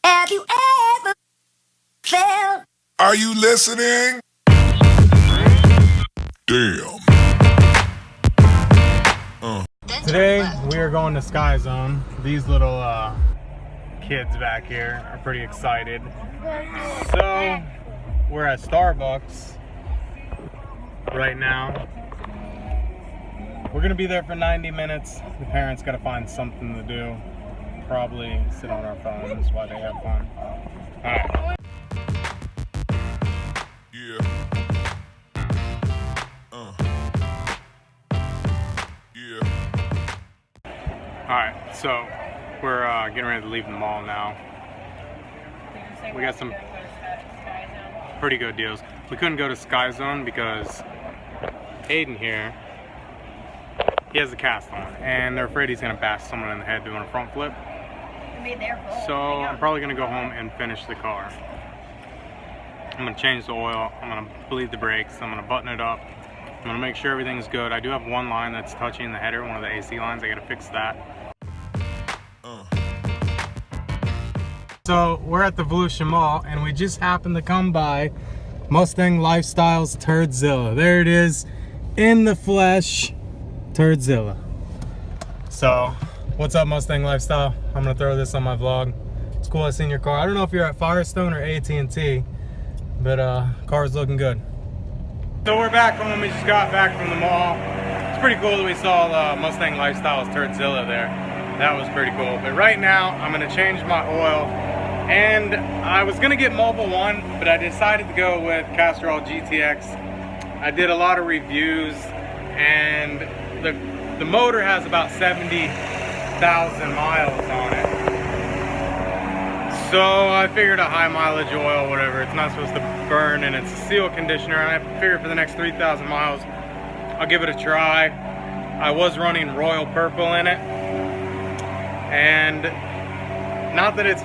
Have you ever felt? Are you listening? Damn. Today we are going to Sky Zone. These little kids back here are pretty excited. So we're at Starbucks right now. We're gonna be there for 90 minutes. The parents gotta find something to do. Probably sit on our phones while they have fun. Alright. Yeah. Yeah. Alright, so we're getting ready to leave the mall now. We got some pretty good deals. We couldn't go to Sky Zone because Aiden here, he has a cast on, and they're afraid he's gonna bash someone in the head doing a front flip. So I'm probably gonna go home and finish the car. I'm gonna change the oil, I'm gonna bleed the brakes, I'm gonna button it up, I'm gonna make sure everything's good. I do have one line that's touching the header, one of the AC lines. I gotta fix that. So we're at the Volusia Mall, and we just happened to come by Mustang Lifestyle's Turdzilla. There it is, in the flesh, Turdzilla. So, what's up, Mustang Lifestyle? I'm gonna throw this on my vlog. It's cool I seen your car. I don't know if you're at Firestone or AT&T, but car's looking good. So we're back home. We just got back from the mall. It's pretty cool that we saw Mustang Lifestyle's Turdzilla there. That was pretty cool. But right now, I'm gonna change my oil. And I was gonna get Mobil 1, but I decided to go with Castrol GTX. I did a lot of reviews, and the motor has about 70,000 miles on it. So I figured a high mileage oil, whatever, it's not supposed to burn, and it's a seal conditioner, and I figured for the next 3,000 miles, I'll give it a try. I was running Royal Purple in it, and not that it's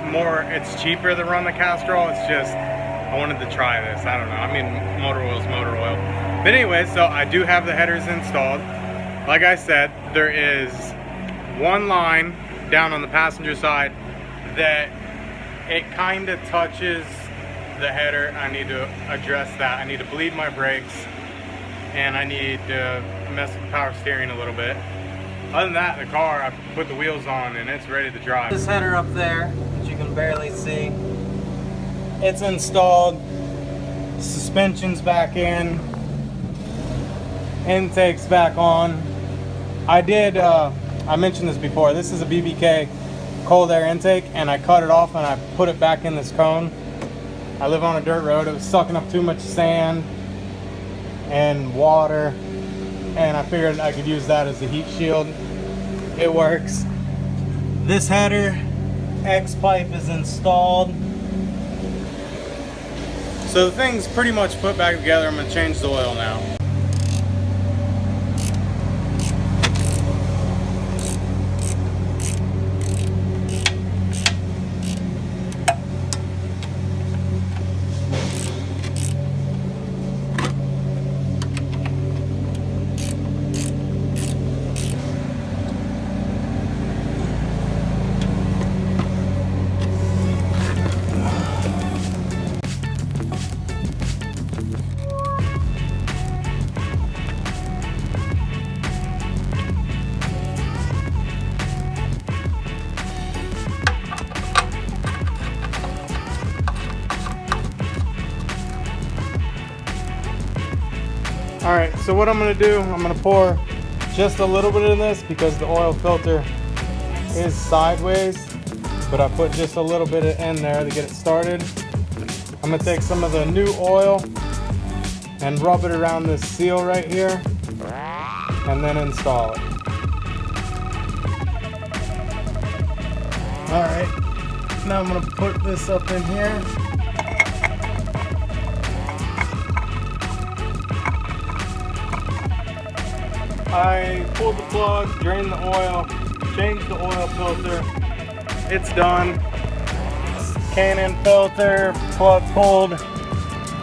cheaper to run the Castrol, it's just, I wanted to try this, I don't know, I mean, motor oil's motor oil. But anyway, so I do have the headers installed. Like I said, there is one line down on the passenger side that it kind of touches the header. I need to address that. I need to bleed my brakes, and I need to mess with the power steering a little bit. Other than that, the car, I put the wheels on and it's ready to drive. This header up there, that you can barely see, it's installed. Suspension's back in. Intake's back on. I mentioned this before, this is a BBK cold air intake, and I cut it off and I put it back in this cone. I live on a dirt road. It was sucking up too much sand and water, and I figured I could use that as a heat shield. It works. This header X pipe is installed. So the thing's pretty much put back together. I'm gonna change the oil now. Alright, so what I'm going to do, I'm going to pour just a little bit of this because the oil filter is sideways, but I put just a little bit in there to get it started. I'm going to take some of the new oil and rub it around this seal right here and then install it. Alright, now I'm going to put this up in here. I pulled the plug, drained the oil, changed the oil filter. It's done. Cannon filter, plug pulled,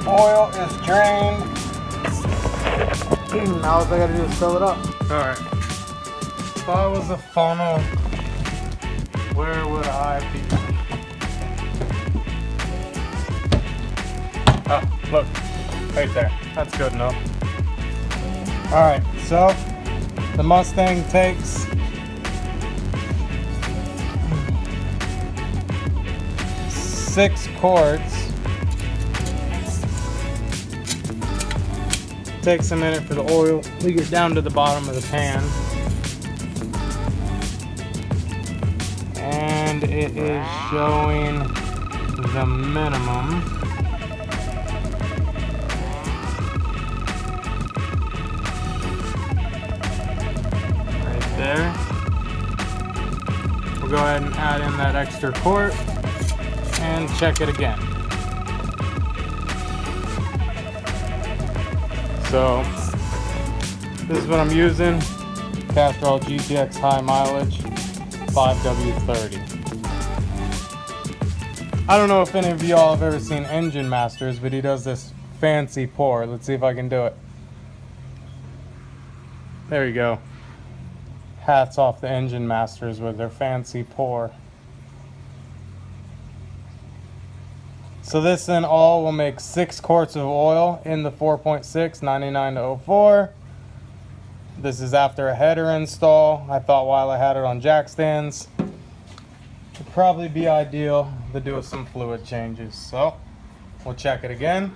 oil is drained. Now all I gotta do is fill it up. Alright. If I was a funnel, where would I be? Look, right there. That's good enough. Alright, so the Mustang takes 6 quarts. Takes a minute for the oil to get down to the bottom of the pan. And it is showing the minimum. Right there. We'll go ahead and add in that extra quart and check it again. So this is what I'm using. Castrol GTX high mileage 5W30. I don't know if any of y'all have ever seen Engine Masters, but he does this fancy pour. Let's see if I can do it. There you go. Hats off the Engine Masters with their fancy pour. So this in all will make 6 quarts of oil in the 4.6, 99 to 04. This is after a header install. I thought while I had it on jack stands, it'd probably be ideal to do some fluid changes. So we'll check it again.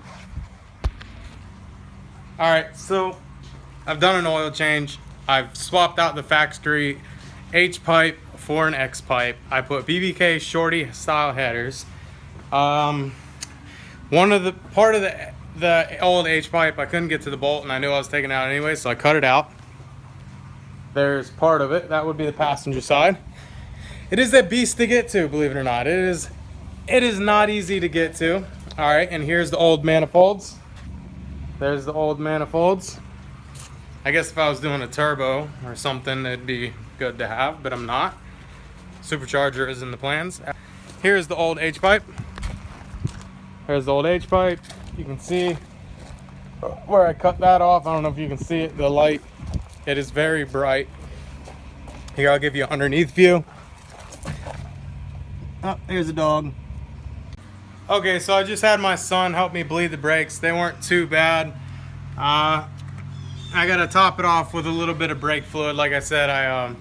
Alright, so I've done an oil change. I've swapped out the factory H pipe for an X pipe. I put BBK shorty style headers. Part of the old H pipe, I couldn't get to the bolt and I knew I was taking it out anyway, so I cut it out. There's part of it. That would be the passenger side. It is a beast to get to, believe it or not. It is not easy to get to. All right, and here's the old manifolds. There's the old manifolds. I guess if I was doing a turbo or something, it'd be good to have, but I'm not. Supercharger is in the plans. Here's the old H pipe. Here's the old H pipe. You can see where I cut that off. I don't know if you can see it, the light. It is very bright. Here, I'll give you an underneath view. Oh, here's a dog. Okay, so I just had my son help me bleed the brakes. They weren't too bad. I gotta top it off with a little bit of brake fluid. Like I said, I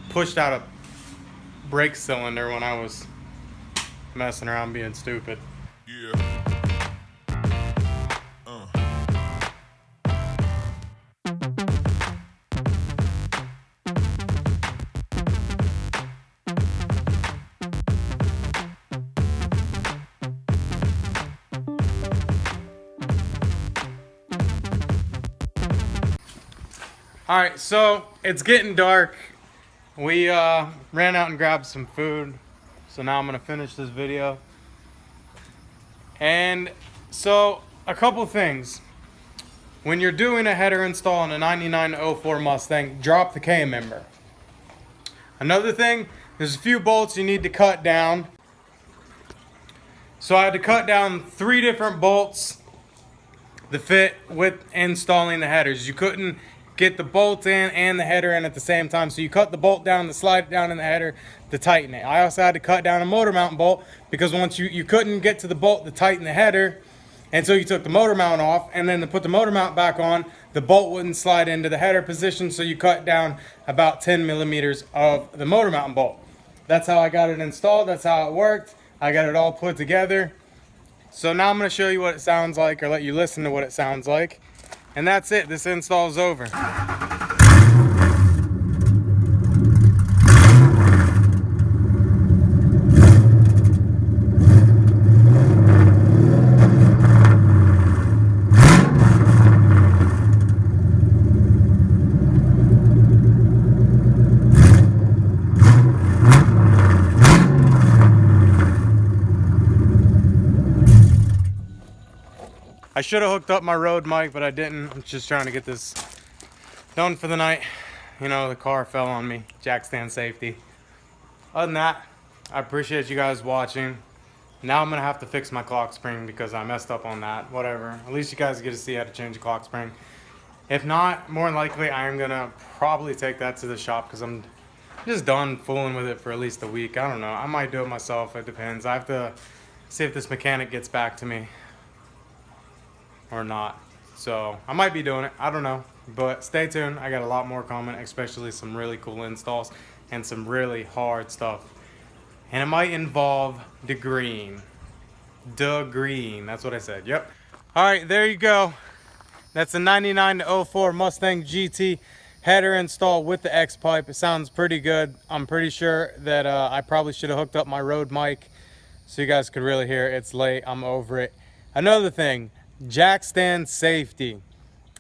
pushed out a brake cylinder when I was messing around being stupid. Yeah. All right, so it's getting dark. We ran out and grabbed some food. So now I'm gonna finish this video. And so a couple things. When you're doing a header install on a 9904 Mustang, drop the K member. Another thing, there's a few bolts you need to cut down. So I had to cut down 3 different bolts to fit with installing the headers. You couldn't get the bolt in and the header in at the same time, so you cut the bolt down to slide it down in the header to tighten it. I also had to cut down a motor mount bolt because once you couldn't get to the bolt to tighten the header, and so you took the motor mount off, and then to put the motor mount back on, the bolt wouldn't slide into the header position, so you cut down about 10 millimeters of the motor mount bolt. That's how I got it installed. That's how it worked. I got it all put together. So now I'm going to show you what it sounds like, or let you listen to what it sounds like. And that's it. This install is over. I should have hooked up my Rode mic, but I didn't. I'm just trying to get this done for the night. You know, the car fell on me. Jack stand safety. Other than that, I appreciate you guys watching. Now I'm going to have to fix my clock spring because I messed up on that. Whatever. At least you guys get to see how to change a clock spring. If not, more than likely, I am going to probably take that to the shop because I'm just done fooling with it for at least a week. I don't know. I might do it myself. It depends. I have to see if this mechanic gets back to me. or not. So I might be doing it, I don't know, but stay tuned. I got a lot more coming, especially some really cool installs and some really hard stuff, and it might involve the green. That's what I said. Yep. All right, there you go. That's a 99 to 04 Mustang GT header install with the X pipe. It sounds pretty good. I'm pretty sure that I probably should have hooked up my Rode mic so you guys could really hear it. It's late, I'm over it. Another thing, jack stand safety.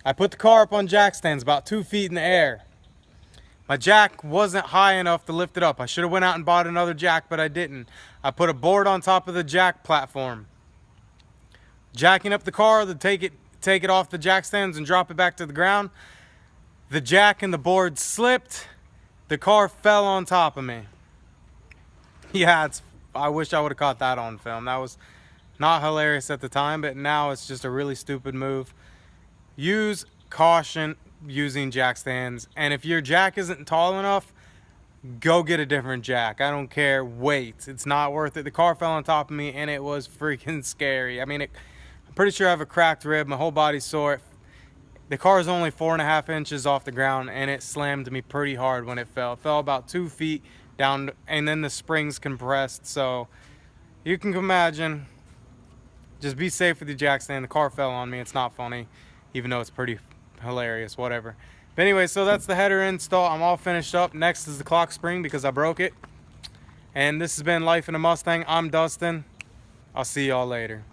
I put the car up on jack stands about 2 feet in the air. My jack wasn't high enough to lift it up. I should have went out and bought another jack, but I didn't. I put a board on top of the jack platform. Jacking up the car to take it off the jack stands and drop it back to the ground. The jack and the board slipped. The car fell on top of me. Yeah, I wish I would have caught that on film. That was not hilarious at the time, but now it's just a really stupid move. Use caution using jack stands, and if your jack isn't tall enough, go get a different jack. I don't care. Wait, it's not worth it. The car fell on top of me and it was freaking scary. I mean, I'm pretty sure I have a cracked rib. My whole body's sore. The car is only 4.5 inches off the ground, and it slammed me pretty hard when it fell. It fell about 2 feet down, and then the springs compressed. So you can imagine. Just be safe with your jack stand. The car fell on me. It's not funny, even though it's pretty hilarious, whatever. But anyway, so that's the header install. I'm all finished up. Next is the clock spring because I broke it. And this has been Life in a Mustang. I'm Dustin. I'll see y'all later.